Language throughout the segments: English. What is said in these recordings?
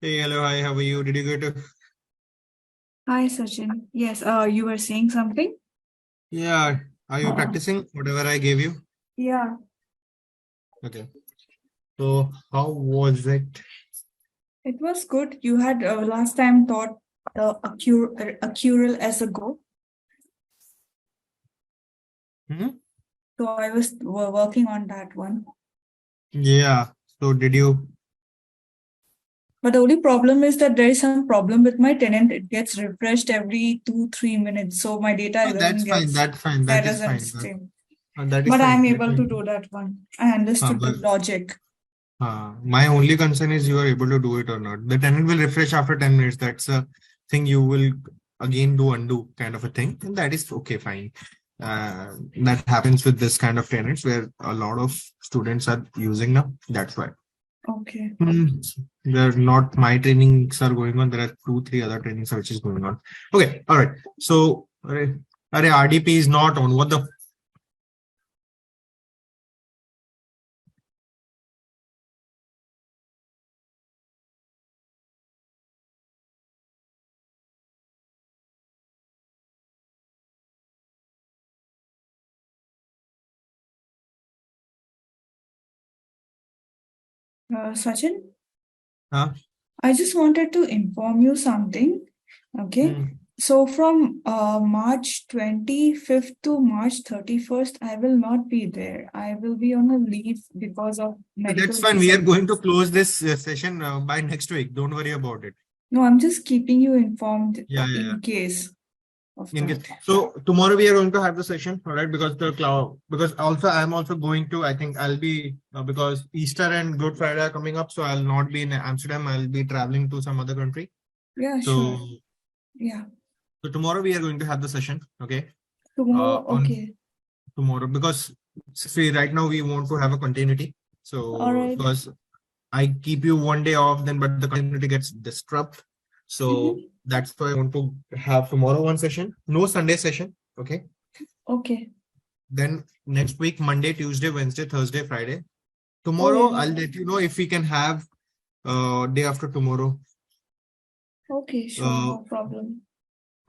Hey, hello, hi, how are you? Did you get a... Hi, Sachin. Yes, you were saying something? Yeah, are you practicing whatever I gave you? Yeah, Okay. So, how was it? it was good. You had last time taught the accrual as a go. Hmm? So I was working on that one. Yeah. So, did you... But the only problem is that there is some problem with my tenant. It gets refreshed every 2-3 minutes. So my data Oh, that's doesn't get, fine. That's fine. that That is doesn't fine. stay. That is But I'm fine. Let able me... to do that one. I understood the But, logic. my only concern is you are able to do it or not. The tenant will refresh after 10 minutes. That's a thing you will again do undo kind of a thing. And that is okay, fine. That happens with this kind of tenants where a lot of students are using now. That's why. Okay. They're not my trainings are going on. There are 2, 3 other trainings which is going on. Okay, all right. So, RDP is not on. What the? Sachin, Huh? I just wanted to inform you something. Okay. Hmm. So from March 25th to March 31st, I will not be there. I will be on a leave because of medical That's fine. We are reason. going to close this session by next week. Don't worry about it. No, I'm just keeping you informed Yeah, yeah, yeah. in case of In case. that. So tomorrow we are going to have the session, all right? Because the cloud, because also I'm also going to. I think I'll be because Easter and Good Friday are coming up, so I'll not be in Amsterdam. I'll be traveling to some other country. Yeah, So, sure. Yeah. so tomorrow we are going to have the session. Okay. Tomorrow, On okay. tomorrow because see right now we want to have a continuity. All So right. because I keep you one day off, then but the continuity gets disrupted. So Mm-hmm. that's why I want to have tomorrow one session, no Sunday session. Okay. Okay. Then next week, Monday, Tuesday, Wednesday, Thursday, Friday. Oh, Tomorrow, yeah. I'll let you know if we can have day after tomorrow. Okay, sure. Uh, No problem.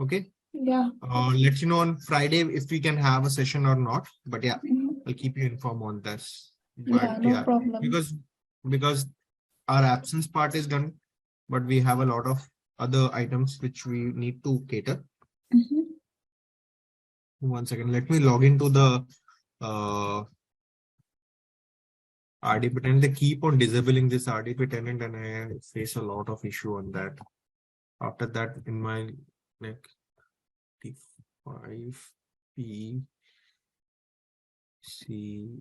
okay. Yeah. Let you know on Friday if we can have a session or not. But yeah, Mhm. I'll keep you informed on this. But Yeah, no yeah, problem. because our absence part is done, but we have a lot of other items which we need to cater. Mm-hmm. 1 second, let me log into the RDP tenant. They keep on disabling this RDP tenant, and I face a lot of issue on that. After that, in my like T5 P C.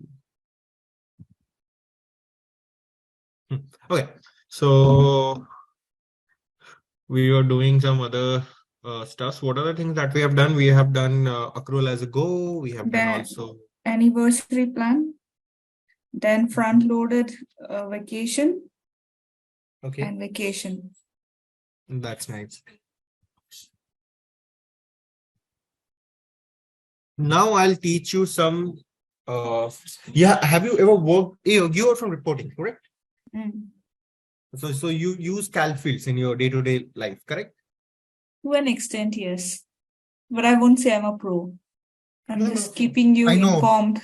Okay, so we are doing some other stuff. What are the things that we have done? We have done accrual as a go. We have done Then also. anniversary plan, then front loaded vacation Okay, and vacation. that's nice. Now I'll teach you some. Yeah, have you ever worked? You are from reporting, correct? Mm. So you use calc fields in your day-to-day life, correct? To an extent, yes. But I won't say I'm a pro. I'm No, no, just keeping you I know. informed.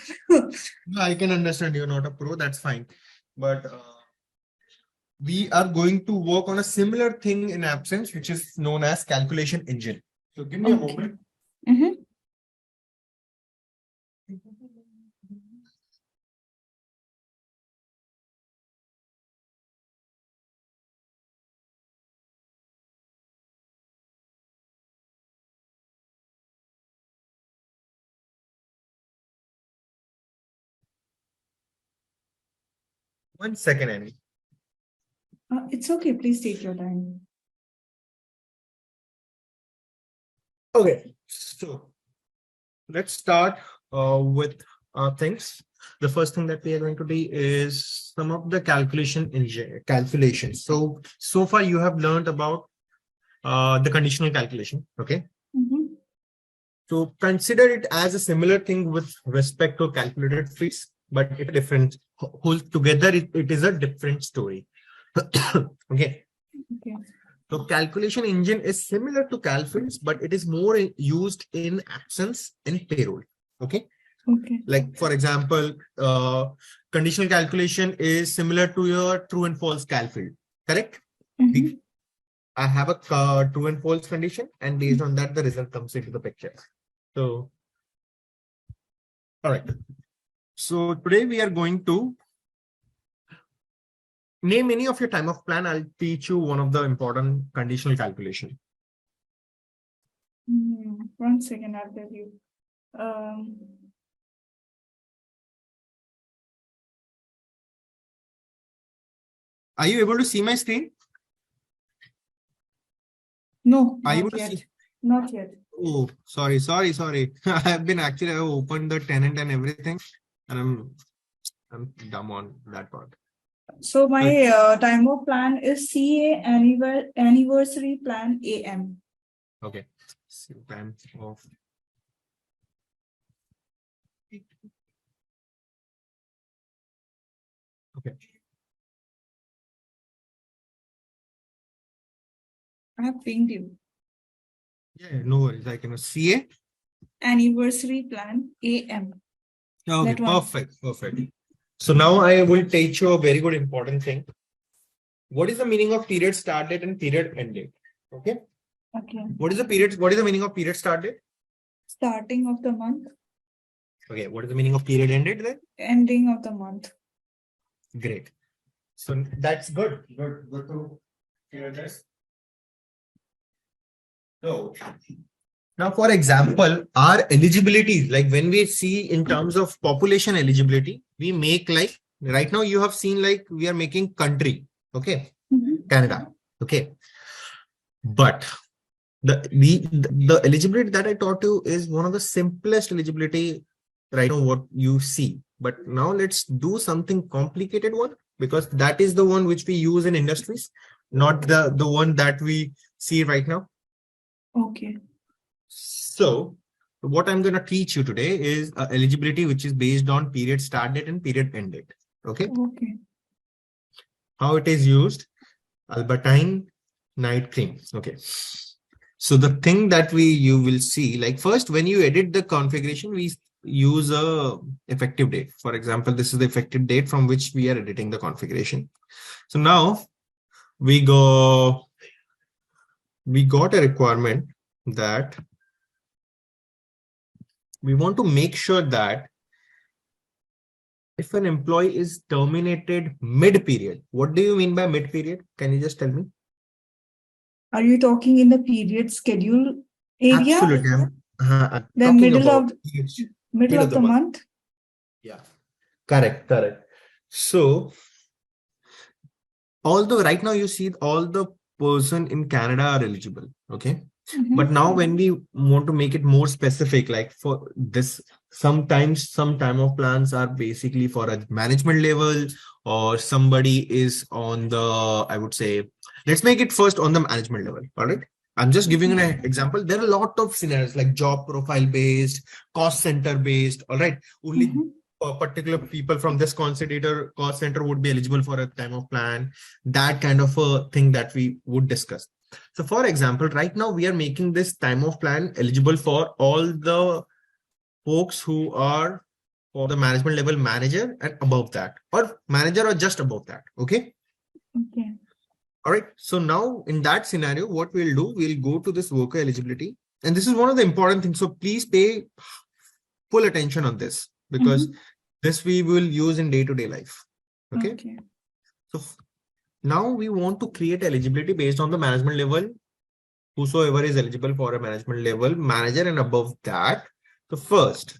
No, I can understand you're not a pro. That's fine. But we are going to work on a similar thing in absence, which is known as calculation engine. So give me a Okay. moment. Mm-hmm. 1 second, Annie. It's okay. Please take your time. Okay, so let's start with things. The first thing that we are going to do is some of the calculations. So far you have learned about the conditional calculation. Okay. Mm-hmm. So consider it as a similar thing with respect to calculated fees, but it is different. Whole together, it is a different story. Okay. Okay. So calculation engine is similar to calfields, but it is more used in absence in payroll. Okay. Okay. Like for example, conditional calculation is similar to your true and false calfield, correct? Mhm. I have a true and false condition, and based on that, the result comes into the picture. So, all right. So today we are going to name any of your time of plan. I'll teach you one of the important conditional calculation. 1 second, I'll tell you. Um, Are you able to see my screen? no, Are you not able to yet. see? Not yet. Oh, sorry. I have been actually, I have opened the tenant and everything, and I'm dumb on that part. So my time of plan is CA anniversary plan AM. Okay. So time of okay. I have pinged you. Yeah, no worries. I can CA. Anniversary plan AM. Okay, That one. perfect. So now I will teach you a very good important thing. What is the meaning of period start date and period end date? Okay. Okay. What is the period? What is the meaning of period start date? Starting of the month. Okay. What is the meaning of period end date then? Ending of the month. Great. So that's good. Good to hear this. So now, for example, our eligibility, like when we see in terms of population eligibility, we make like right now you have seen like we are making country, okay, Canada, okay, but the eligibility that I taught you is one of the simplest eligibility right now what you see. But now let's do something complicated one because that is the one which we use in industries, not the one that we see right now. Okay. So what I'm going to teach you today is eligibility, which is based on period start date and period end date. Okay. Okay. How it is used, Albertine night cream. Okay. So the thing that you will see, like first, when you edit the configuration, we use a effective date. For example, this is the effective date from which we are editing the configuration. So now we got a requirement that we want to make sure that if an employee is terminated mid-period, what do you mean by mid-period? Can you just tell me? Are you talking in the period schedule area? Absolutely. I'm The talking about middle mid of of the the month. month? Yeah, correct. So, although right now you see all the person in Canada are eligible, okay? But now when we want to make it more specific, like for this, sometimes some time of plans are basically for a management level or somebody is on the, I would say, let's make it first on the management level. All right. I'm just giving an example. There are a lot of scenarios like job profile based, cost center based. All right. Only particular people from this cost center would be eligible for a time of plan. That kind of a thing that we would discuss. So for example, right now we are making this time of plan eligible for all the folks who are for the management level manager and above that, or manager or just above that. Okay. Okay. All right. So now in that scenario, what we'll do, we'll go to this worker eligibility. And this is one of the important things. So please pay full attention on this because this we will use in day-to-day life. Okay. So now we want to create eligibility based on the management level, whosoever is eligible for a management level manager and above that. So first,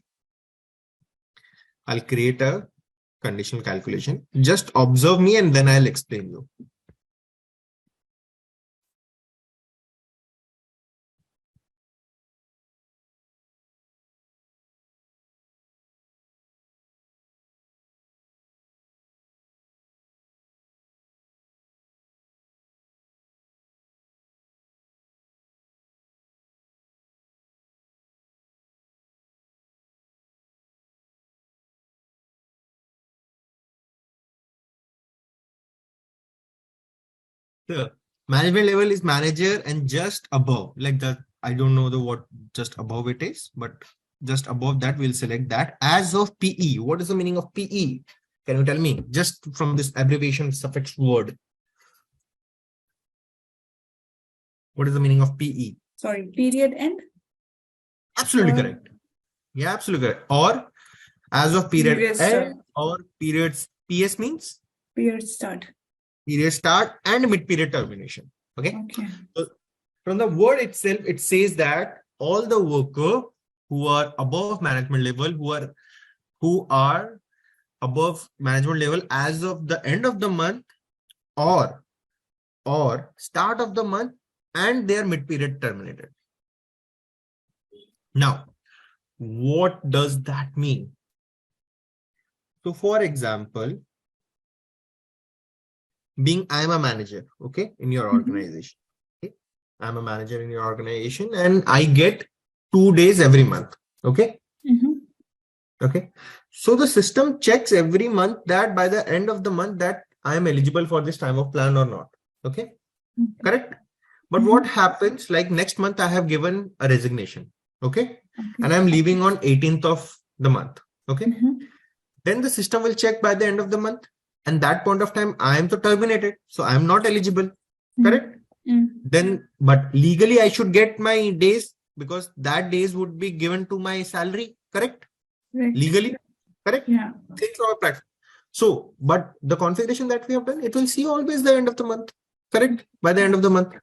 I'll create a conditional calculation. Just observe me and then I'll explain you. Yeah. Management level is manager and just above, like that. I don't know the what just above it is, but just above that, we'll select that as of PE. What is the meaning of PE? Can you tell me just from this abbreviation suffix word? What is the meaning of PE? Sorry, period end? Absolutely Or correct. Yeah, absolutely correct. Or as of period period start. end or periods. PS means Period start. period start and mid period termination. Okay. Okay. So from the word itself, it says that all the worker who are above management level, who are above management level as of the end of the month or start of the month and their mid period terminated. Now, what does that mean? So for example, being I'm a manager, okay, in your organization. Okay? I'm a manager in your organization and I get 2 days every month. Okay. Okay. So the system checks every month that by the end of the month that I am eligible for this time of plan or not. Okay. Correct. But what happens, like next month, I have given a resignation. Okay. And I'm leaving on 18th of the month. Okay. Then the system will check by the end of the month. And that point of time, I am to terminated. So I'm not eligible. Correct. Then, but legally, I should get my days because that days would be given to my salary. Correct. Legally. Correct. Yeah. Think from a practice. So, but the configuration that we have done, it will see always the end of the month. Correct. By the end of the month.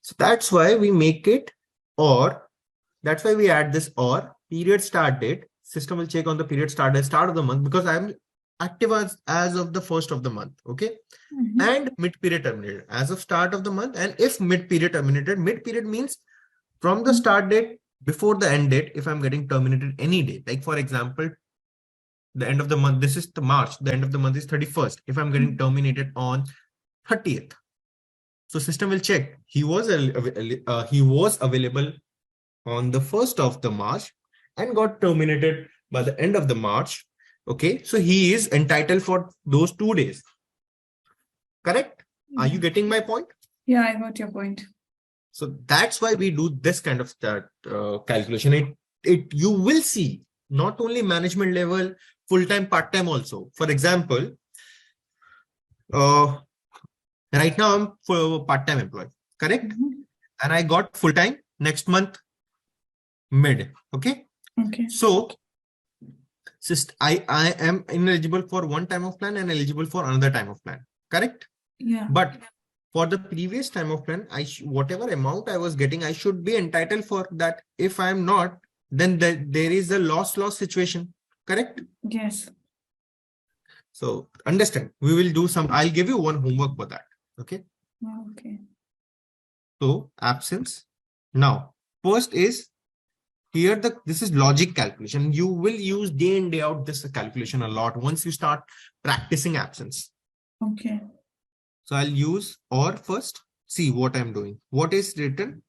So that's why we make it or. That's why we add this or period start date. System will check on the period start date, start of the month, because I'm active as of the first of the month. Okay. And mid period terminated as of start of the month. And if mid period terminated, mid period means from the start date before the end date, if I'm getting terminated any day, like for example, the end of the month, this is the March, the end of the month is 31st. If I'm getting terminated on 30th, so system will check he was available on the 1st of the March and got terminated by the end of the March. Okay, so he is entitled for those 2 days. Correct? Are you getting my point? Yeah, I got your point. So that's why we do this kind of calculation. You will see not only management level, full-time, part-time also. For example, right now I'm for part-time employee, correct? And I got full-time next month mid. Okay. So I am ineligible for one time of plan and eligible for another time of plan. Correct? Yeah. But for the previous time of plan, whatever amount I was getting, I should be entitled for that. If I am not, then there is a loss situation. Correct? Yes. So understand, we will do some, I'll give you one homework for that. Okay. Okay. So absence. Now, first is here, this is logic calculation. You will use day in, day out this calculation a lot once you start practicing absence. Okay. So I'll use or first. See what I'm doing. What is written?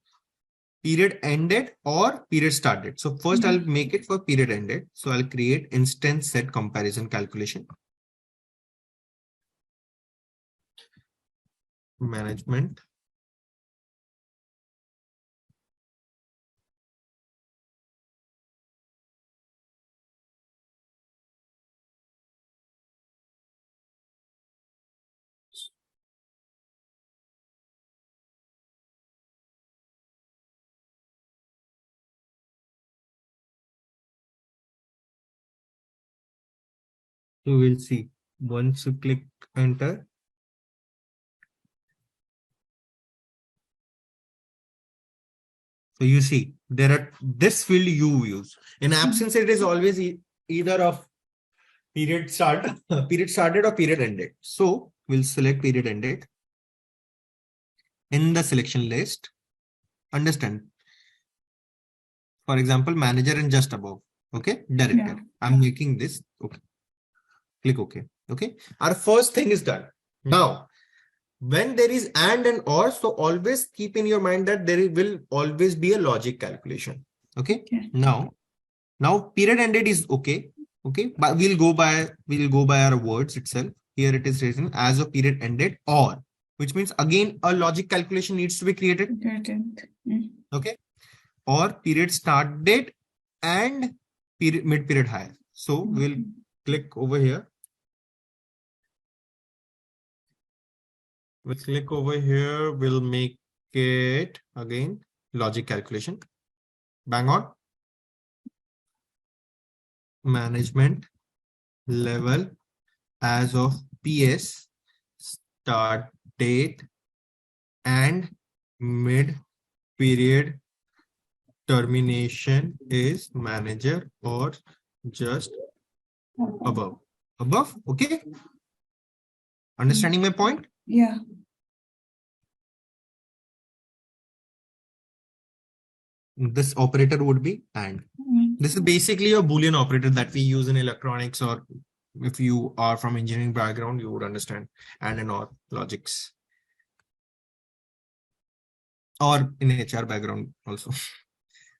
Period ended or period started. So first I'll make it for period ended. So I'll create instance set comparison calculation. Management. You will see once you click enter. So you see there are this field you use. In absence, it is always either of period started or period ended. So we'll select period ended in the selection list. Understand? For example, manager and just above. Okay, director. Yeah. I'm making this. Okay. Click OK. Okay. Our first thing is done. Now, when there is and or, so always keep in your mind that there will always be a logic calculation. Okay. Now period ended is okay. Okay. But we'll go by our words itself. Here it is written as a period ended or. which means again a logic calculation needs to be created. Got it. Okay. Or period start date and period mid period hire. So we'll click over here. We'll click over here. We'll make it again logic calculation. Bang on. Management level as of PS, start date and mid period termination is manager or just above. Above, okay? Understanding my point? Yeah. This operator would be and. This is basically a Boolean operator that we use in electronics, or if you are from engineering background, you would understand and or logics. Or in HR background also.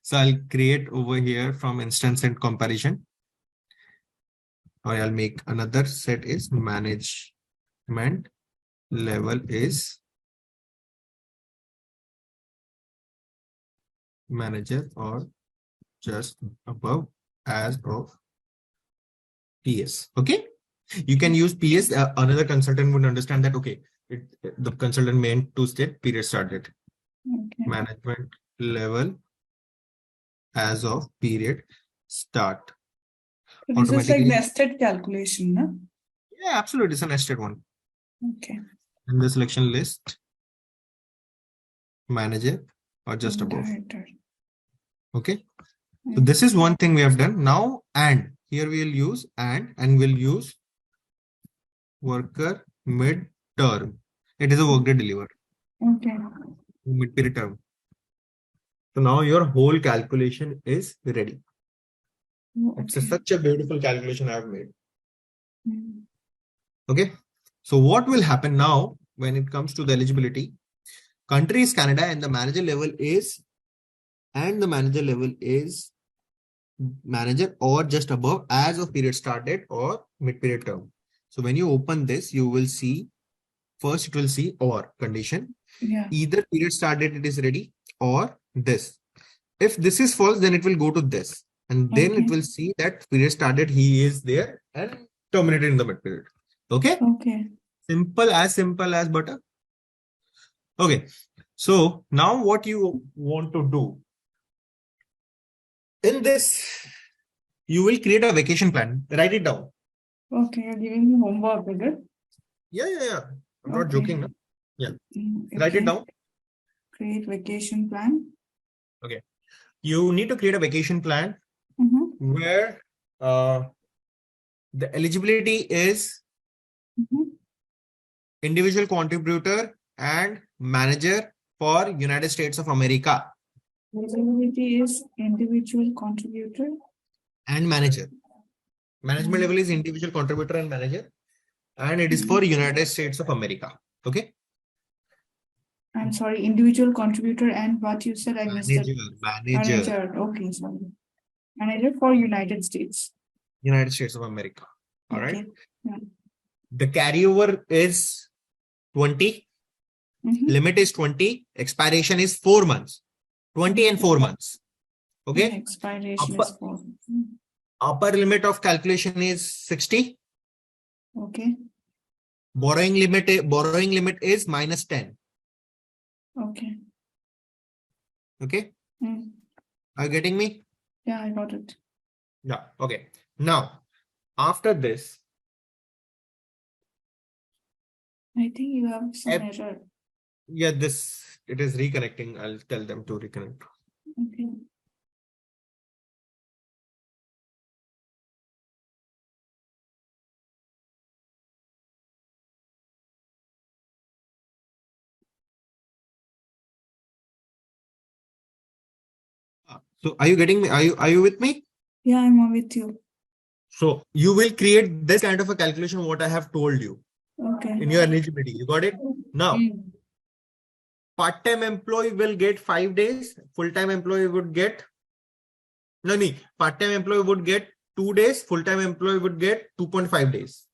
So I'll create over here from instance and comparison. Or I'll make another set is management level is manager or just above as of PS. Okay. You can use PS. Another consultant would understand that, okay, the consultant meant to state period started. Okay. Management level as of period start. So this is like Automatically. nested calculation, no? Yeah, absolutely. It's a nested one. Okay. In the selection list, manager or just above. Director. Okay. So this is one thing we have done. Now, and here we'll use and we'll use worker mid term. It is a Workday deliver. Okay. Mid period term. So now your whole calculation is ready. It's such a beautiful calculation I have made. Okay. So what will happen now when it comes to the eligibility? Country is Canada and the manager level is manager or just above as of period start date or mid period term. So when you open this, you will see first it will see or condition. Yeah. Either period start date it is ready or this. If this is false, then it will go to this. And then it will see that period start date he is there and terminated in the mid period. Okay. Okay. Simple as butter. Okay. So now what you want to do in this, you will create a vacation plan. Write it down. Okay, you're giving me homework, is it? Yeah. I'm not joking. No? Yeah. Write Okay. it down. Create vacation plan. Okay. You need to create a vacation plan where the eligibility is individual contributor and manager for United States of America. Eligibility is individual contributor And manager. Management level is individual contributor and manager. And it is for United States of America. Okay. I'm sorry, individual contributor and what you said, I missed it. Manager. Okay, sorry. Manager for United States. United States of America. All right. Yeah. The carryover is 20. Limit is 20. Expiration is 4 months. 20 and 4 months. Okay. Expiration is 4. Upper limit of calculation is 60. Okay. Borrowing limit is minus 10. Okay. Okay. Are you getting me? Yeah, I got it. Yeah. Okay. Now, after this, I think you have some error. Yeah, it is reconnecting. I'll tell them to reconnect. Okay. So are you getting me? Are you with me? Yeah, I'm with you. So you will create this kind of a calculation, what I have told you. Okay. In your eligibility. You got it? Now, part-time employee will get 5 days. Full-time employee would get part-time employee would get 2 days. Full-time employee would get 2.5 days.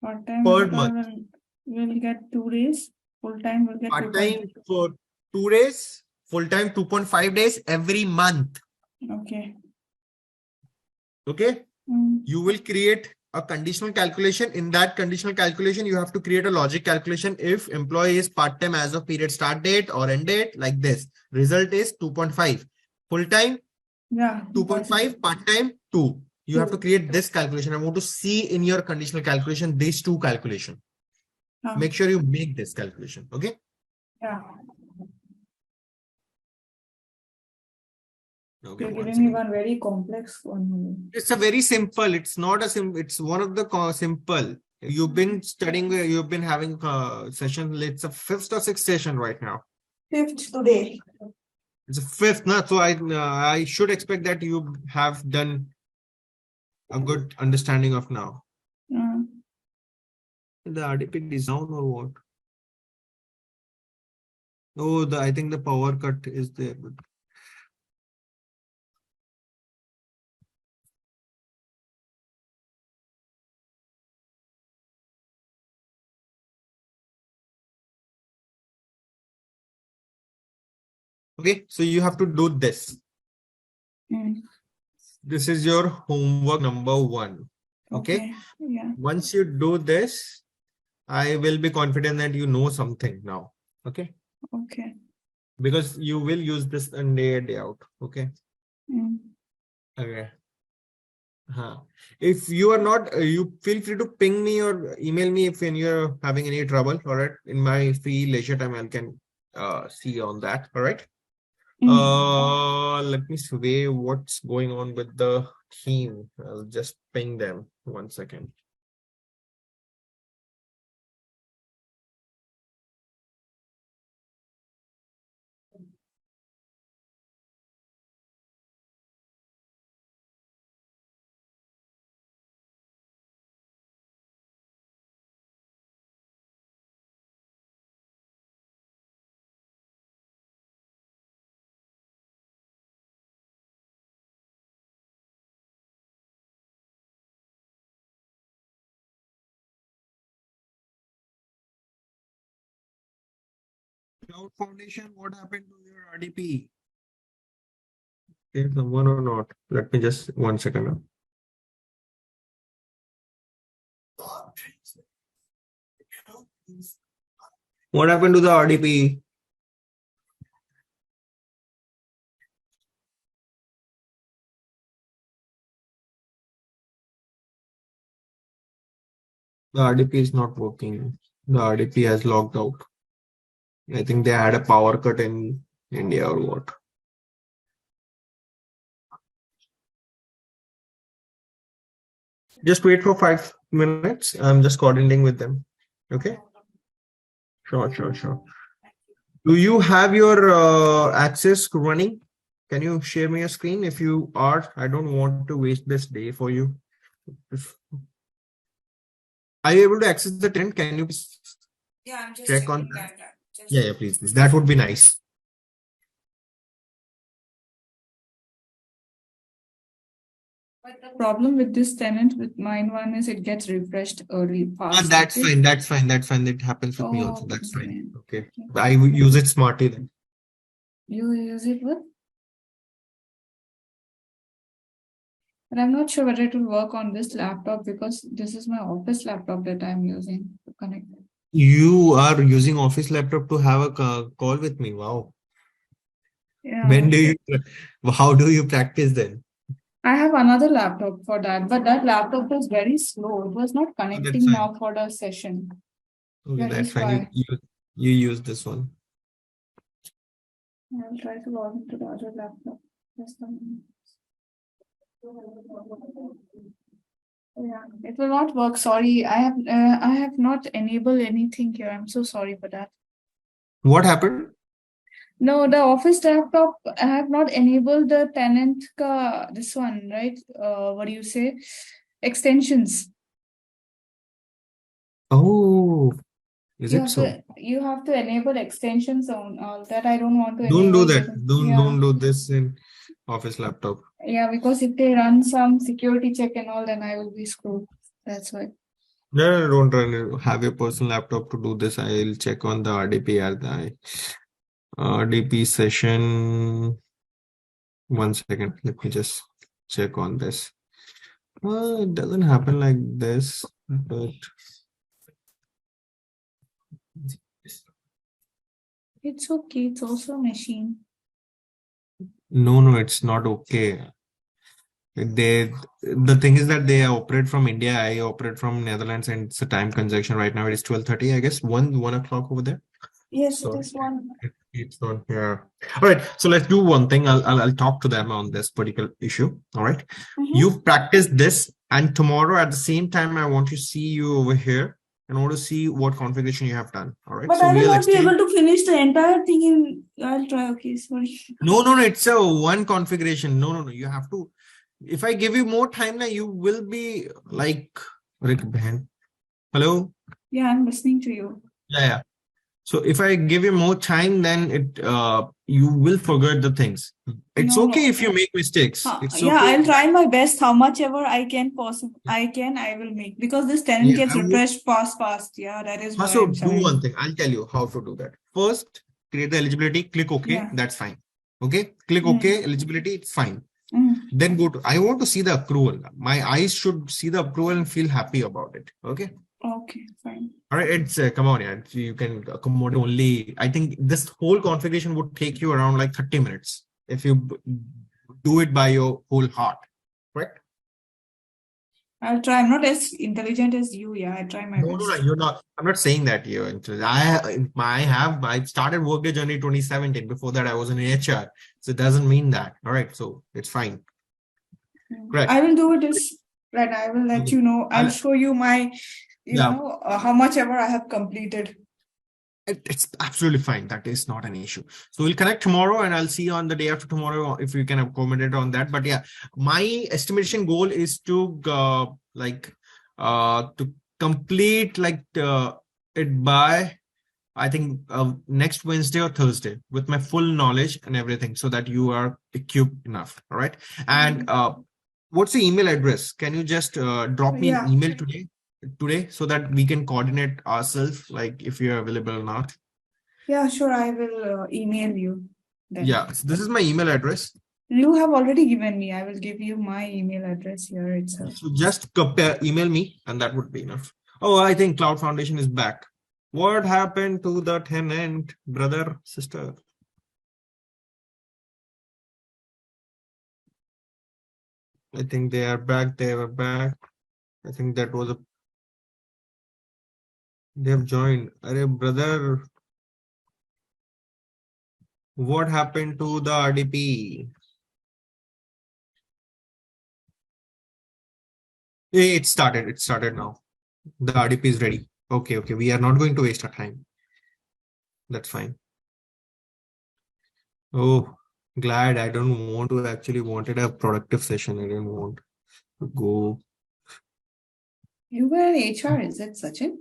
Part-time Per month. will get 2 days. Full time will get Part-time for 2 days, full-time 2.5 days every month. Okay. Okay. You will create a conditional calculation. In that conditional calculation, you have to create a logic calculation. If employee is part-time as of period start date or end date, like this, result is 2.5. Full-time, Yeah. 2.5, part-time, 2. You have to create this calculation. I want to see in your conditional calculation, these two calculation. Make sure you make this calculation. Okay. Yeah. Okay. You're giving me one very complex one. It's a very simple. It's not a simple. It's one of the simple. You've been studying. You've been having session. It's a 5th or 6th session right now. 5th today. It's a 5th, now. So I should expect that you have done a good understanding of now. The RDP is down or what? Oh, I think the power cut is there. But okay, so you have to do this. This is your homework number 1. Okay. Yeah. Once you do this, I will be confident that you know something now. Okay. Okay. Because you will use this day in, day out. Okay. Okay. If you are not, you feel free to ping me or email me if you're having any trouble. All right. In my free leisure time, I can see on that. All right. Let me survey what's going on with the team. I'll just ping them 1 second. Cloud Foundation, what happened to your RDP? Is someone or not? Let me just 1 second. What happened to the RDP? The RDP is not working. The RDP has logged out. I think they had a power cut in India or what. Just wait for 5 minutes. I'm just coordinating with them. Okay. Sure. Do you have your access running? Can you share me your screen? If you are, I don't want to waste this day for you. Are you able to access the tenant? Can you I'm just check on that? Yeah, please. That would be nice. But the problem with this tenant with mine one is it gets refreshed early fast. That's fine. That's fine. It happens with me also. That's fine. Okay. I use it smartly then. You use it with? But I'm not sure whether it will work on this laptop because this is my office laptop that I'm using to connect. You are using office laptop to have a call with me. Wow. Yeah. How do you practice then? I have another laptop for that, but that laptop is very slow. It was not connecting now for the session. Okay, that's fine. You use this one. I'll try to log into the other laptop. Yeah, it will not work. Sorry, I have not enabled anything here. I'm so sorry for that. What happened? No, the office laptop, I have not enabled the tenant this one, right? What do you say? Extensions. Oh, is it so? You have to enable extensions on all that. I don't want to Don't do enable that. Don't do this in office laptop. Yeah, because if they run some security check and all, then I will be screwed. That's why. No, no, don't run. Have your personal laptop to do this. I'll check on the RDP. RDP session. 1 second. Let me just check on this. It doesn't happen like this, but It's okay. It's also a machine. no, it's not okay. The thing is that they operate from India. I operate from Netherlands, and it's a time consumption right now. It is 12:30, I guess. 1 o'clock over there. Yes, it So is one. it's not here. All right. So let's do one thing. I'll talk to them on this particular issue. All right. Mhm. You've practiced this, and tomorrow at the same time, I want to see you over here and want to see what configuration you have done. All right. But So I will we'll not be exchange. able to finish the entire thing in. I'll try. Okay, sorry. No. It's a one configuration. No. You have to. If I give you more time now, you will be like Rick Band. Hello. Yeah, I'm listening to you. Yeah. So if I give you more time, then you will forget the things. It's No, okay no. if you make mistakes. It's Yeah, okay. I'll try my best. How much ever I can possible I will make because this tenant Yeah. gets refreshed fast. Yeah, that is why So I'm do one trying. thing. I'll tell you how to do that. First, create the eligibility. Click OK. Yeah. That's fine. Okay. Click Mm. OK. Eligibility. It's fine. Mm. Then go to. I want to see the approval. My eyes should see the approval and feel happy about it. Okay. Okay, fine. All right, it's come on, yeah. You can accommodate only. I think this whole configuration would take you around like 30 minutes if you do it by your whole heart, correct? I'll try. I'm not as intelligent as you. Yeah, I try my No, best. you're not. I'm not saying that you're intelligent. I started Workday journey 2017. Before that, I was in HR, so it doesn't mean that. All right, so it's fine. I Correct. will do this. Right, I will let Okay. you know. I'll show you my, Yeah, how much ever I have completed. it's absolutely fine. That is not an issue. So we'll connect tomorrow and I'll see you on the day after tomorrow if we can accommodate on that. But yeah, my estimation goal is to to complete it by I think next Wednesday or Thursday with my full knowledge and everything so that you are equipped enough. All right. And what's the email address? Can you just drop me an Yeah. email today so that we can coordinate ourselves, like if you're available or not? Yeah, sure. I will email you then. Yeah, so this is my email address. You have already given me. I will give you my email address here itself. So just email me and that would be enough. Oh, I think Cloud Foundation is back. What happened to the tenant, brother, sister? I think they are back. They were back. I think that was they have joined. Arey, brother, what happened to the RDP? It started. It started now. The RDP is ready. Okay. We are not going to waste our time. That's fine. Oh, glad. I don't want to actually wanted a productive session. I didn't want to go. You were in HR, is it Sachin?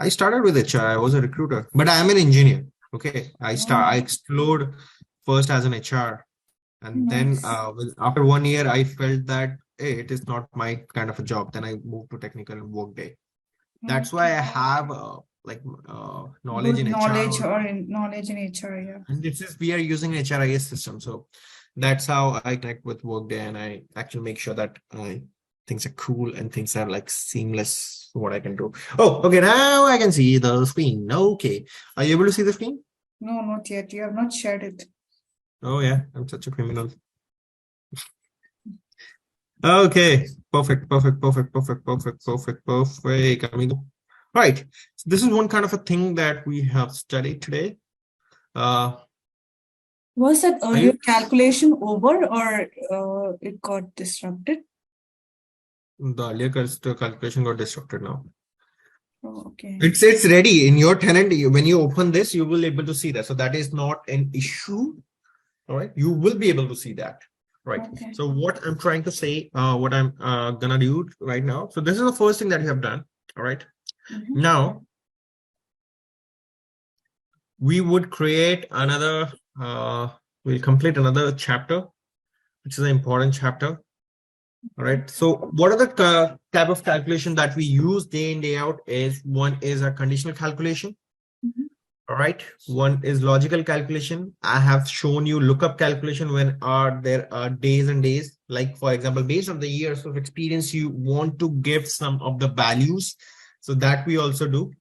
I started with HR. I was a recruiter, but I am an engineer. Okay. I Oh, explored first as an HR, and then nice. after 1 year, I felt that hey, it is not my kind of a job. Then I moved to technical and Workday. That's why Okay. I have knowledge Good in knowledge HR, or knowledge in HR, yeah. and this is we are using HRIS system. So that's how I connect with Workday, and I actually make sure that things are cool and things are like seamless. What I can do. Oh, okay. Now I can see the screen. Okay, are you able to see the screen? No, not yet. You have not shared it. Oh yeah, I'm such a criminal. Okay, perfect. Amigo. Right. So this is one kind of a thing that we have studied today. Uh, Was that are earlier you calculation over or it got disrupted? the earlier calculation got disrupted now? Oh, okay. It's ready in your tenant. When you open this, you will able to see that. So that is not an issue. All right, you will be able to see that. Right. Okay. So what I'm trying to say, what I'm gonna do right now. So this is the first thing that you have done. All right. Mhm. Now we would create another. We'll complete another chapter, which is an important chapter. All right. So what are the type of calculation that we use day in, day out is one is a conditional calculation. Mhm. All right. One is logical calculation. I have shown you lookup calculation when there are days and days. Like for example, based on the years of experience, you want to give some of the values. So that we also do.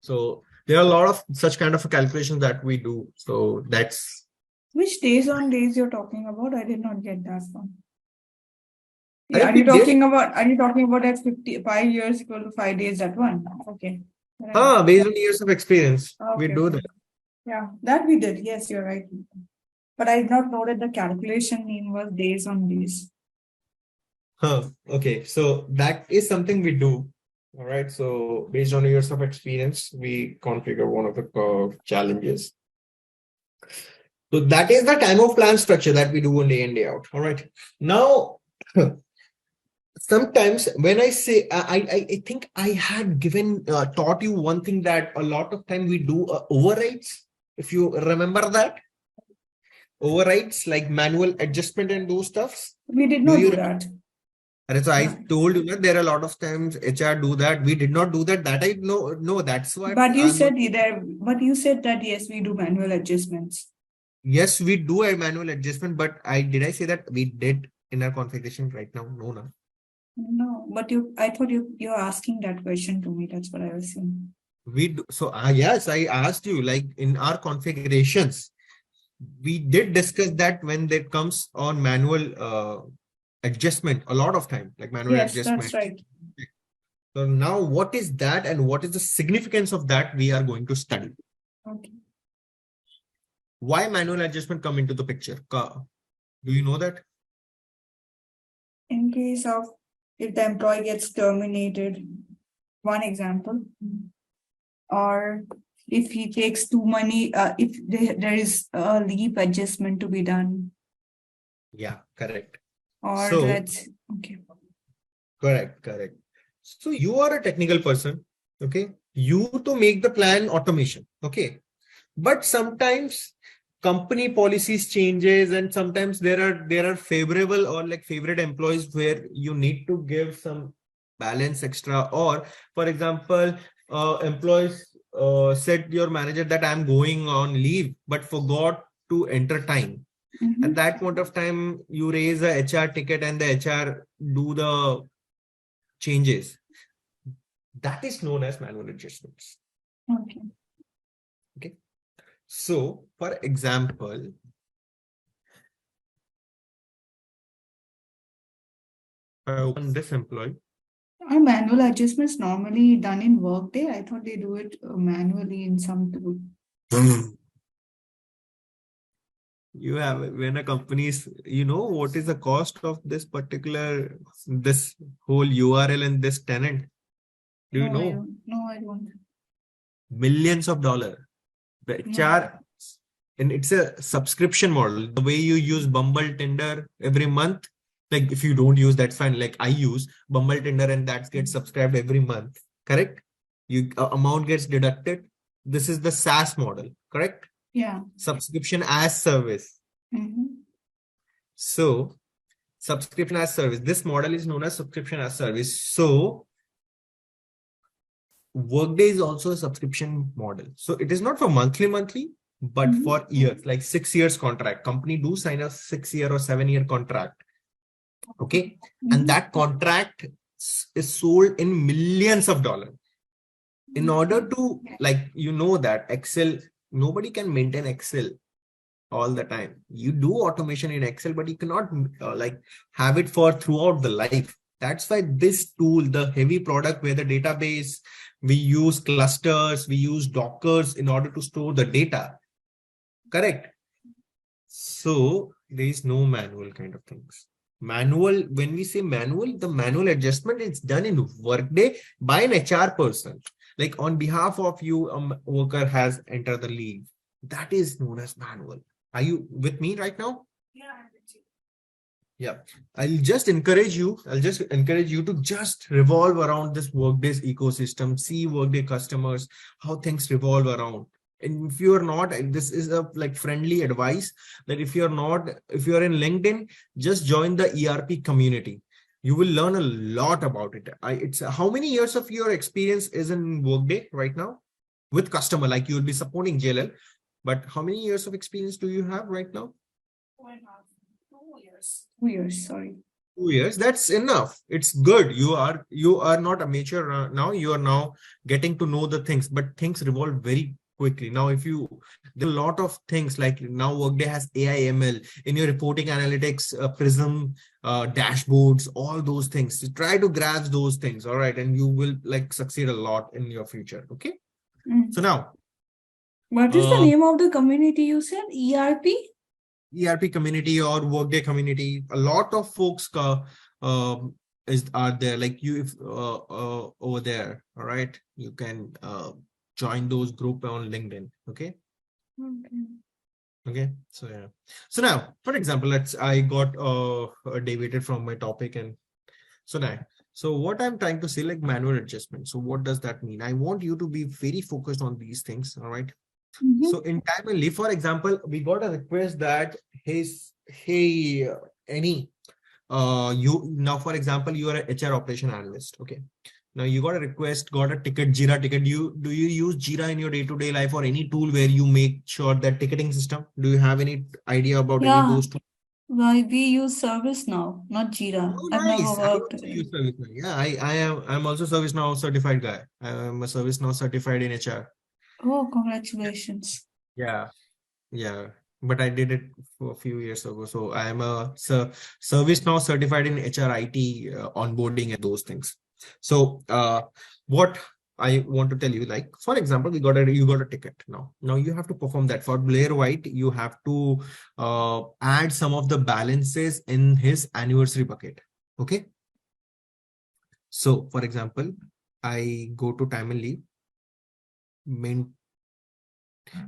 So there are a lot of such kind of calculations that we do. So that's Which days on days you're talking about? I did not get that one. I Yeah, think we did. are you talking about that 5 years equal to 5 days, that one? Okay. Right. Based on years of experience, we Okay, do okay. that. Yeah, that we did. Yes, you're right. But I did not know that the calculation name was days on days. Okay, so that is something we do. All right. So based on years of experience, we configure one of the challenges. So that is the time of plan structure that we do on day in, day out. All right. Now, sometimes when I say I think I had given taught you one thing that a lot of time we do overrides. If you remember that overrides like manual adjustment and those stuffs. We did Do not you? do that. And so I No. told you that there are a lot of times HR do that. We did not do that. That I know. No, that's what But you I'm. said that yes, we do manual adjustments. Yes, we do a manual adjustment, but I say that we did in our configuration right now? No, no. No, but I thought you're asking that question to me. That's what I was saying. We do. So yes, I asked you like in our configurations, we did discuss that when it comes on manual adjustment a lot of time, like manual Yes, that's adjustment. right. So now what is that and what is the significance of that we are going to study. Okay. Why manual adjustment come into the picture? Do you know that? In case of if the employee gets terminated, one example, or if he takes too many, if there is a leave adjustment to be done, Yeah, correct. or So let's okay. correct. So you are a technical person, okay? You to make the plan automation, okay? But sometimes company policies changes and sometimes there are favorable or like favorite employees where you need to give some balance extra, or for example employees said your manager that I'm going on leave but forgot to enter time. Mhm. At that point of time you raise a HR ticket and the HR do the changes. That is known as manual adjustments. Okay. So for example, on this employee. Are manual adjustments normally done in Workday? I thought they do it manually in some tool. You have when a company is, you know, what is the cost of this whole URL and this tenant? Do you No, I know? don't. No, I don't. Millions of dollars. The No. HR, and it's a subscription model. The way you use Bumble, Tinder every month, like if you don't use, that's fine. Like I use Bumble, Tinder, and that gets subscribed every month. Correct? Amount gets deducted. This is the SaaS model. Correct? Yeah. Subscription as service. Mhm. So subscription as service. This model is known as subscription as service. So Workday is also a subscription model. So it is not for monthly, but Mhm. for years, like 6 years contract. Company do sign a 6 year or 7 year contract. Okay. And Mhm. that contract is sold in millions of dollars. In order to, like, you know that Excel, nobody can maintain Excel all the time. You do automation in Excel, but you cannot like have it for throughout the life. That's why this tool, the heavy product where the database, we use clusters, we use Dockers in order to store the data. Correct. So there is no manual kind of things. Manual, when we say manual, the manual adjustment is done in Workday by an HR person. Like on behalf of you, a worker has entered the leave. That is known as manual. Are you with me right now? Yeah, I'm with you. Yeah. I'll just encourage you to just revolve around this Workday's ecosystem, see Workday customers, how things revolve around. And if you are not, this is a like friendly advice that if you're not, if you're in LinkedIn, just join the ERP community. You will learn a lot about it. It's how many years of your experience is in Workday right now with customer, like you will be supporting JLL, but how many years of experience do you have right now? 2 years. 2 years, sorry. 2 years, that's enough. It's good. You are not a mature now. You are now getting to know the things, but things revolve very quickly. Now, if you, there are a lot of things like now Workday has AI ML in your reporting analytics, Prism, dashboards, all those things. So try to grasp those things, all right, and you will like succeed a lot in your future. Okay. So now, What is the name of the community you said? ERP? ERP community or Workday community, a lot of folks are there. Like you, if over there, all right, you can join those group on LinkedIn. Okay. Okay. So yeah. So now, for example, I got deviated from my topic, and so now, so what I'm trying to say, like manual adjustment. So what does that mean? I want you to be very focused on these things. All right. So in time and leave, for example, we got a request that hey, any you now, for example, you are an HR operation analyst. Okay. Now you got a request, got a ticket, Jira ticket. Do you use Jira in your day-to-day life or any tool where you make sure that ticketing system? Do you have any idea about any of those tools? Why we use ServiceNow, not Jira. Oh, I've never nice. I worked also with use it. ServiceNow. Yeah, I'm also ServiceNow certified guy. I'm a ServiceNow certified in HR. Oh, congratulations. Yeah. Yeah, but I did it for a few years ago. So I am a service now certified in HRIT onboarding and those things. So what I want to tell you, like for example, you got a ticket now. Now you have to perform that. For Blair White, you have to add some of the balances in his anniversary bucket. Okay. So for example, I go to time and leave,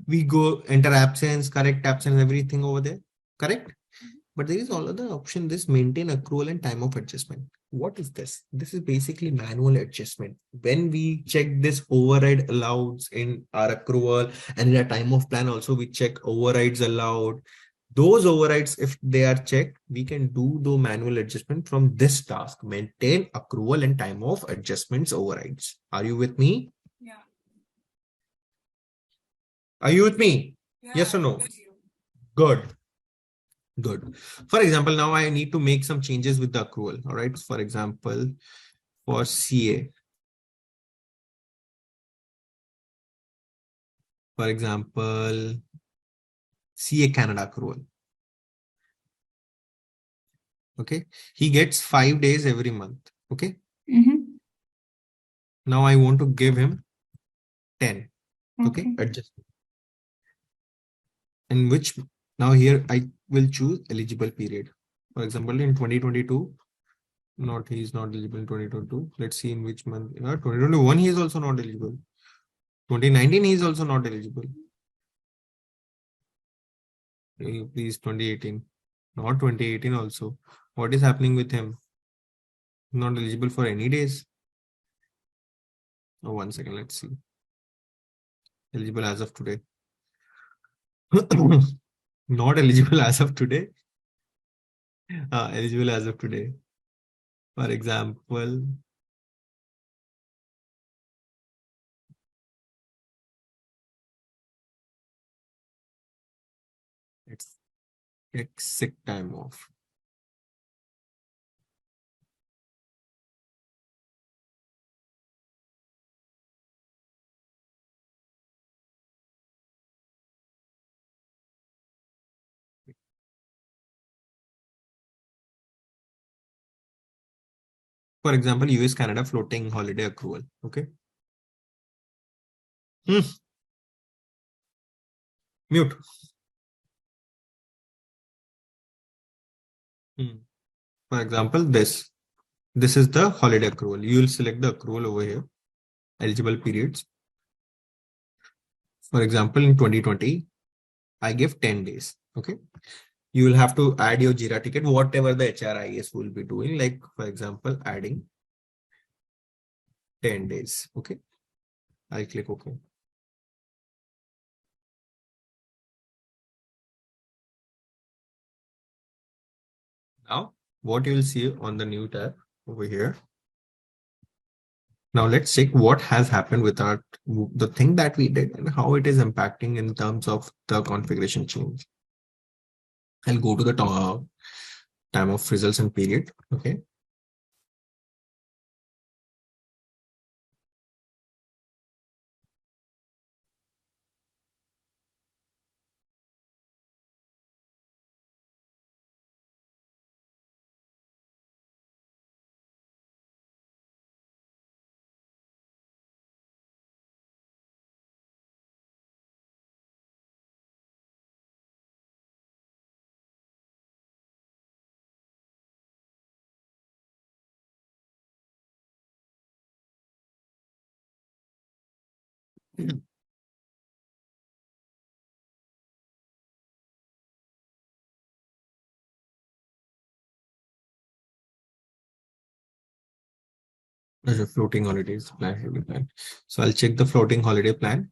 we go enter absence, correct absence, everything over there, correct? But there is another option, this maintain accrual and time of adjustment. What is this? This is basically manual adjustment. When we check this override allowed in our accrual and in a time of plan also, we check overrides allowed. Those overrides, if they are checked, we can do the manual adjustment from this task, maintain accrual and time of adjustments overrides. Are you with me? Yeah. Are you with me? Yes or no? Good. Good. For example, now I need to make some changes with the accrual. All right. For example, for CA. For example, CA Canada accrual. Okay. He gets 5 days every month. Okay. Now I want to give him 10. Okay. Adjustment. In which now here I will choose eligible period. For example, in 2022, he is not eligible in 2022. Let's see in which month. 2021, he is also not eligible. 2019, he is also not eligible. Please, 2018. Not 2018 also. What is happening with him? Not eligible for any days. Oh, 1 second. Let's see. Eligible as of today. Not eligible as of today. Eligible as of today. For example, let's take sick time off. For example, US Canada floating holiday accrual. Okay. Mute. For example, this is the holiday accrual. You will select the accrual over here, eligible periods. For example, in 2020, I give 10 days. Okay. You will have to add your Jira ticket, whatever the HRIS will be doing. Like, for example, adding 10 days. Okay. I'll click OK. Now, what you will see on the new tab over here. Now let's check what has happened with the thing that we did and how it is impacting in terms of the configuration change. I'll go to the time of results and period. Okay. There's a floating holidays plan. So I'll check the floating holiday plan.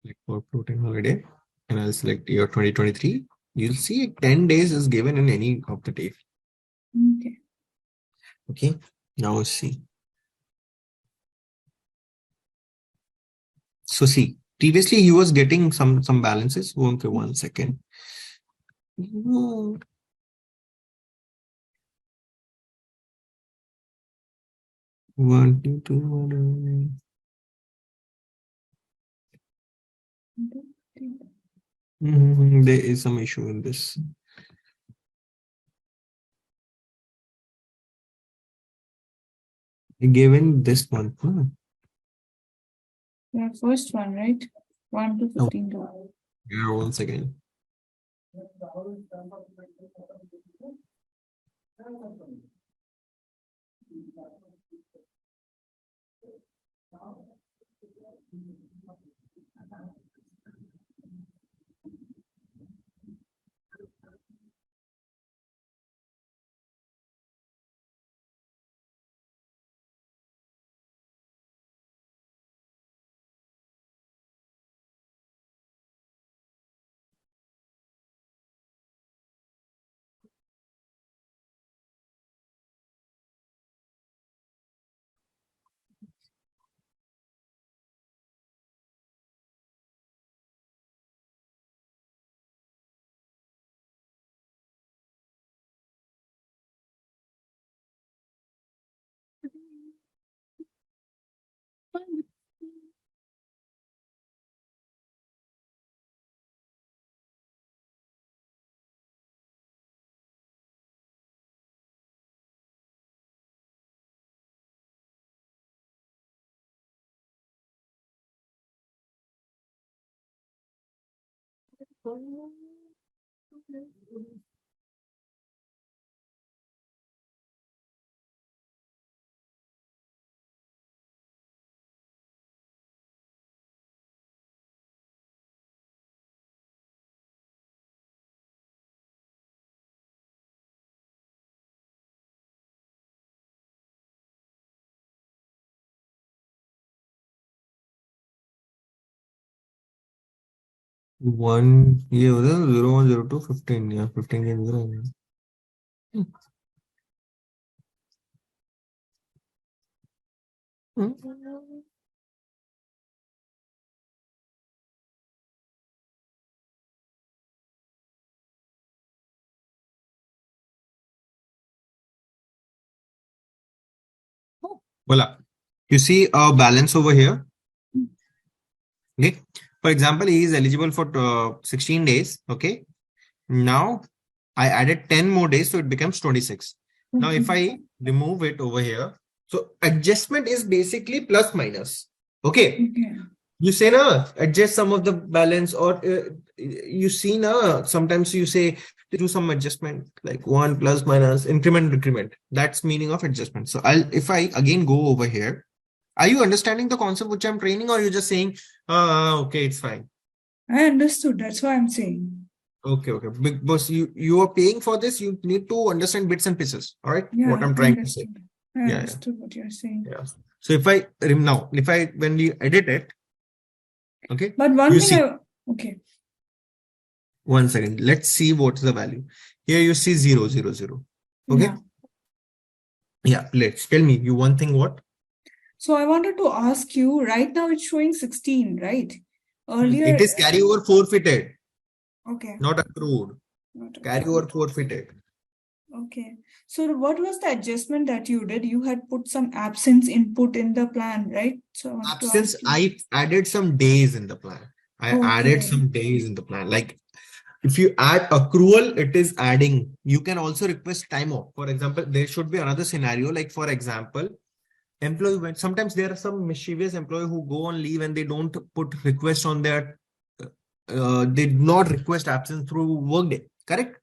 Click for floating holiday and I'll select year 2023. You'll see 10 days is given in any of the day. Okay. Okay. Now see. So see, previously he was getting some balances. Okay, 1 second. No. One, two, two, one. There is some issue in this. Given this one. Yeah, first one, right? 1 to 15 dollars. Yeah, 1 second. One, ये होता है 0102 15 या 15 के अंदर होगा. Voila. You see our balance over here. Okay. For example, he is eligible for 16 days. Okay. Now I added 10 more days, so it becomes 26. Now, if I remove it over here, so adjustment is basically plus minus. Okay. You say na adjust some of the balance, or you see na sometimes you say do some adjustment like 1 plus minus increment decrement. That's meaning of adjustment. So if I again go over here, are you understanding the concept which I'm training, or you're just saying okay, it's fine? I understood. That's what I'm saying. Okay, okay. Because you are paying for this, you need to understand bits and pieces. All right. Yeah, What I'm I trying to say. understood. I Yeah, understood what you're saying. yeah. So if I now, if I when we edit it, okay, But one you thing see. okay. 1 second. Let's see what's the value. Here you see 000. Okay. Yeah. Yeah. Let's tell me. You one thing what? So I wanted to ask you, right now it's showing 16, right? It is Earlier, carryover forfeited, okay. not accrued. Not Carryover accrued. forfeited. Okay. So what was the adjustment that you did? You had put some absence input in the plan, right? So I wanted to Absence, ask you. I added some days in the plan. I added Okay. some days in the plan. Like if you add accrual, it is adding. You can also request time off. For example, there should be another scenario. Like for example, employee went. Sometimes there are some mischievous employee who go on leave and they don't put request on their. They do not request absence through Workday. Correct?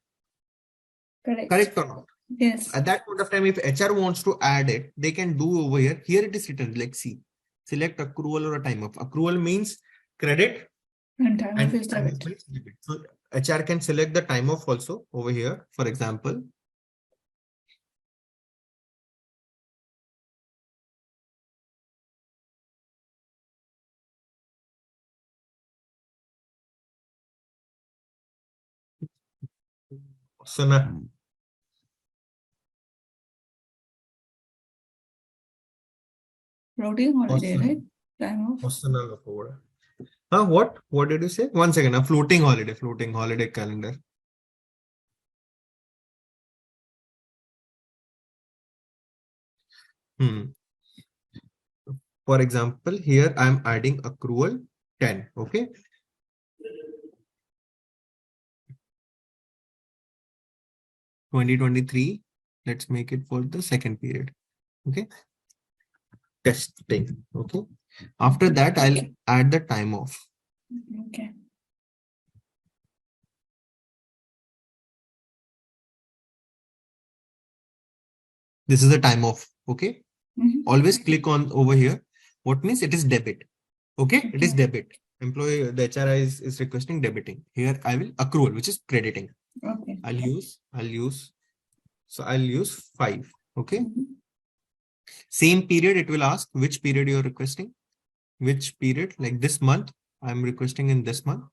Correct. Correct or not? Yes. At that point of time, if HR wants to add it, they can do over here. Here it is written. Like see, select accrual or a time off. Accrual means credit. And time off And is time off debit. means debit. So HR can select the time off also over here. For example, so now, Floating holiday, awesome, right? Time off. awesome. Huh? What? What did you say? 1 second. A floating holiday calendar. Hmm. For example, here I'm adding accrual 10. Okay. 2023. Let's make it for the second period. Okay. Testing. Okay. After that, I'll add the time off. Okay. This is the time off. Okay. Mhm. Always click on over here. What means it is debit. Okay. It is Okay. debit. Employee, the HRI is requesting debiting. Here I will accrual, which is crediting. Okay. I'll use 5. Okay. Mhm. Same period, it will ask which period you're requesting. Which period, like this month, I'm requesting in this month.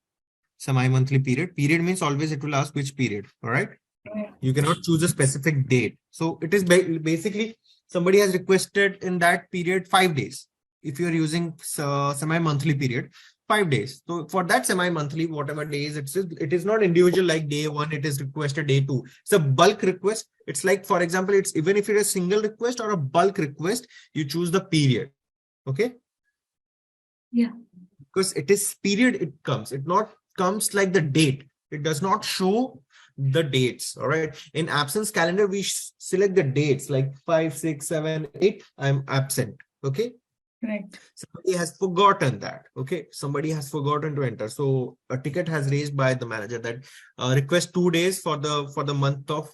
Semi-monthly period. Period means always it will ask which period. All right. Yeah. You cannot choose a specific date. So it is basically somebody has requested in that period 5 days. If you're using semi-monthly period, 5 days. So for that semi-monthly, whatever days it is not individual like day 1, it is requested day 2. It's a bulk request. It's like, for example, it's even if it is a single request or a bulk request, you choose the period. Okay. Yeah. Because it is period, it not comes like the date. It does not show the dates. All right. In absence calendar, we select the dates like 5, 6, 7, 8. I'm absent. Okay. Correct. Somebody has forgotten that. Okay. Somebody has forgotten to enter. So a ticket has raised by the manager that request 2 days for the month of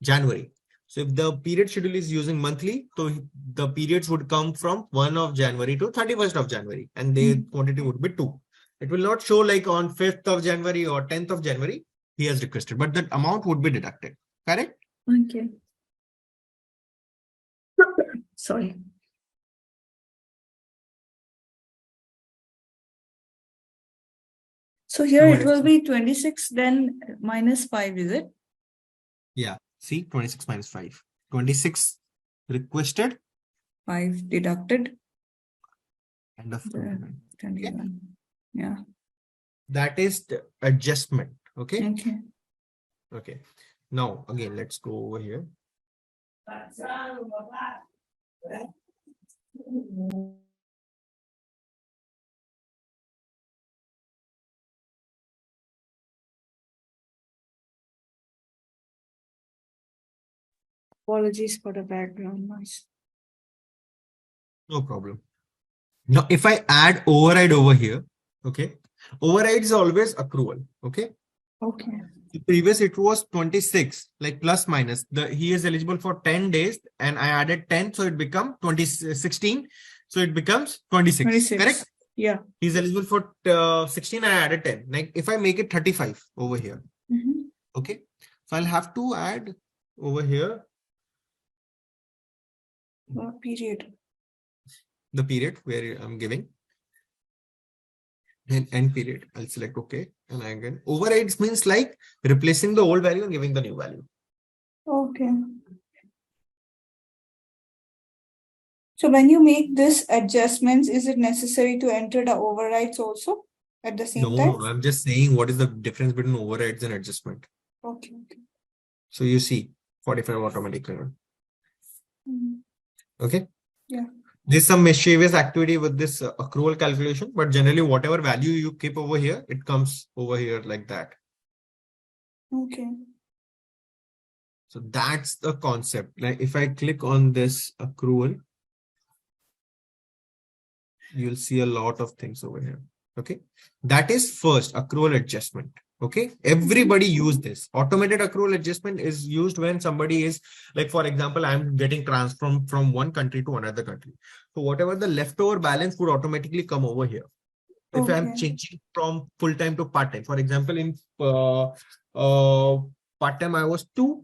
January. So if the period schedule is using monthly, so the periods would come from 1 of January to 31st of January, and the quantity would be 2. It will not show like on 5th of January or 10th of January he has requested, but that amount would be deducted. Correct? Okay. Sorry. So here it will be 26, then minus 5, is it? Yeah. See, 26 minus 5. 26 requested. 5 deducted. End of 29. 21. Okay. Yeah. That is the adjustment. Okay. Okay. Okay. Now, again, let's go over here. Apologies for the background noise. No problem. Now, if I add override over here, okay, override is always accrual. Okay. Okay. Previous it was 26, like plus minus. He is eligible for 10 days, and I added 10, so it becomes 16. So it becomes 26. 26. Correct? Yeah. He's eligible for 16. I added 10. Like if I make it 35 over here, Okay, so I'll have to add over here Period. the period where I'm giving an end period. I'll select OK. And again, overrides means like replacing the old value and giving the new value. Okay. So when you make this adjustments, is it necessary to enter the overrides also at the same time? No, I'm just saying what is the difference between overrides and adjustment. Okay. So you see 45 automatically. Mm. Okay. Yeah. There's some mischievous activity with this accrual calculation, but generally whatever value you keep over here, it comes over here like that. Okay. So that's the concept. Like if I click on this accrual, you'll see a lot of things over here. Okay. That is first accrual adjustment. Okay. Everybody use this. Automated accrual adjustment is used when somebody is like, for example, I'm getting transferred from one country to another country. So whatever the leftover balance would automatically come over here. If I'm changing from full-time to part-time, for example, in part-time, I was 2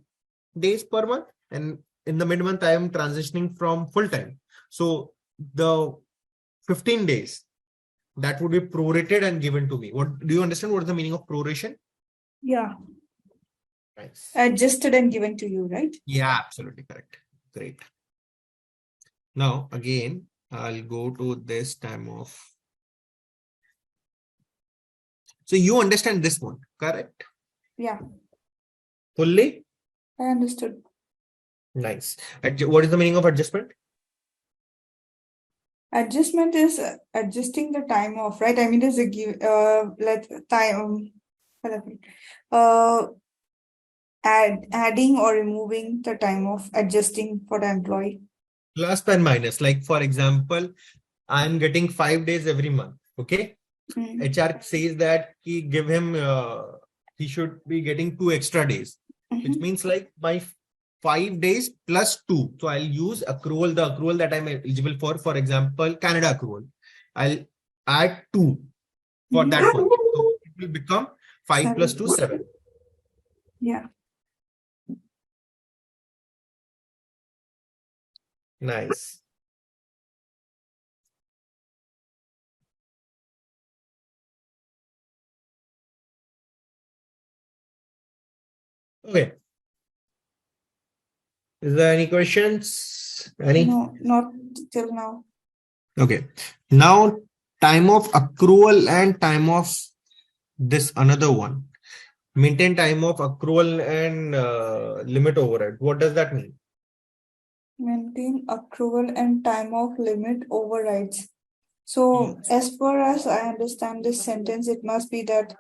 days per month, and in the mid-month, I am transitioning from full-time. So the 15 days that would be prorated and given to me. What do you understand? What is the meaning of proration? Yeah. Nice. Adjusted and given to you, right? Yeah, absolutely correct. Great. Now, again, I'll go to this time off. So you understand this one, correct? Yeah. Fully? I understood. Nice. What is the meaning of adjustment? Adjustment is adjusting the time off, right? I mean, there's a give let time adding or removing the time off, adjusting for the employee. Plus and minus. Like for example, I'm getting 5 days every month. Okay. HR says that he give him he should be getting 2 extra days, which means like my 5 days plus 2. So I'll use the accrual that I'm eligible for example, Canada accrual. I'll add 2 for that one. So it will become 5 plus 2, 7. Yeah. Nice. Okay. Is there any questions? Any? No, not till now. Okay. Now, time of accrual and time of this another one. Maintain time of accrual and limit override. What does that mean? Maintain accrual and time off limit overrides. So as far as I understand this sentence, it must be that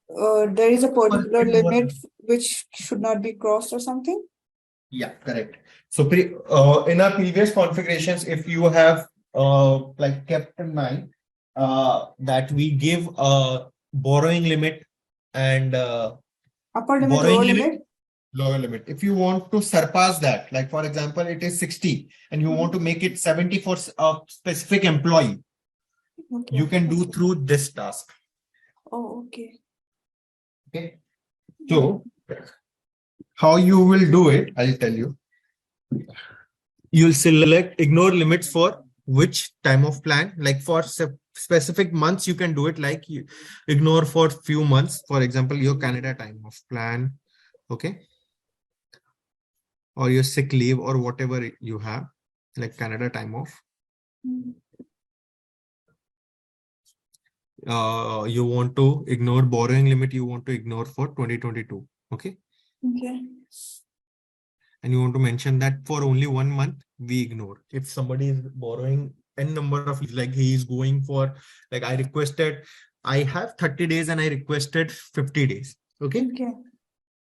there is a particular limit which should not be crossed or something. Yeah, correct. So in our previous configurations, if you have like kept in mind that we give a borrowing limit and Upper limit, lower limit. Lower limit. If you want to surpass that, like for example, it is 60 and you want to make it 70 for a specific employee, you can do through this task. Oh, okay. Okay. So how you will do it, I'll tell you. You'll select ignore limits for which time of plan, like for specific months, you can do it like you ignore for few months, for example, your Canada time of plan. Okay. Or your sick leave or whatever you have, like Canada time off. You want to ignore borrowing limit, you want to ignore for 2022. Okay. Okay. And you want to mention that for only 1 month, we ignore. If somebody is borrowing n number of, like he is going for, like I have 30 days and I requested 50 days. Okay.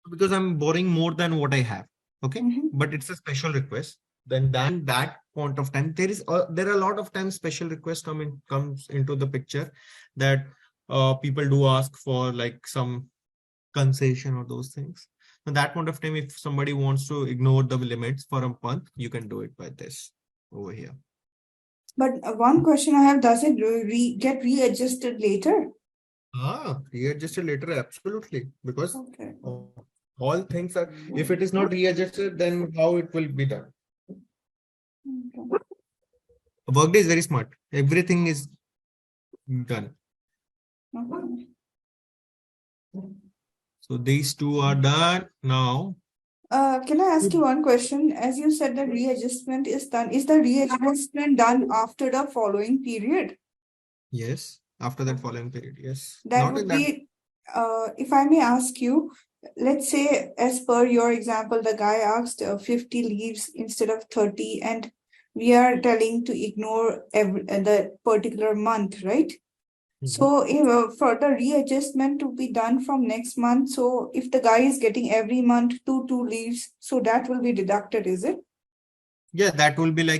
Because I'm borrowing more than what I have. Okay. But it's a special request. Then that point of time, there are a lot of times special requests comes into the picture that people do ask for like some concession or those things. At that point of time, if somebody wants to ignore the limits for a month, you can do it by this over here. But one question I have, does it get readjusted later? Readjusted later, absolutely. Because All things are, if it is not readjusted, then how it will be done? Okay. Workday is very smart. Everything is done. Okay. So these two are done now. Can I ask you one question? As you said, the readjustment is done. Is the readjustment done after the following period? Yes. After that following period. Yes. That Not would in that. be, if I may ask you, let's say, as per your example, the guy asked 50 leaves instead of 30, and we are telling to ignore the particular month, right? So if, for the readjustment to be done from next month, so if the guy is getting every month two leaves, so that will be deducted, is it? Yeah, that will be like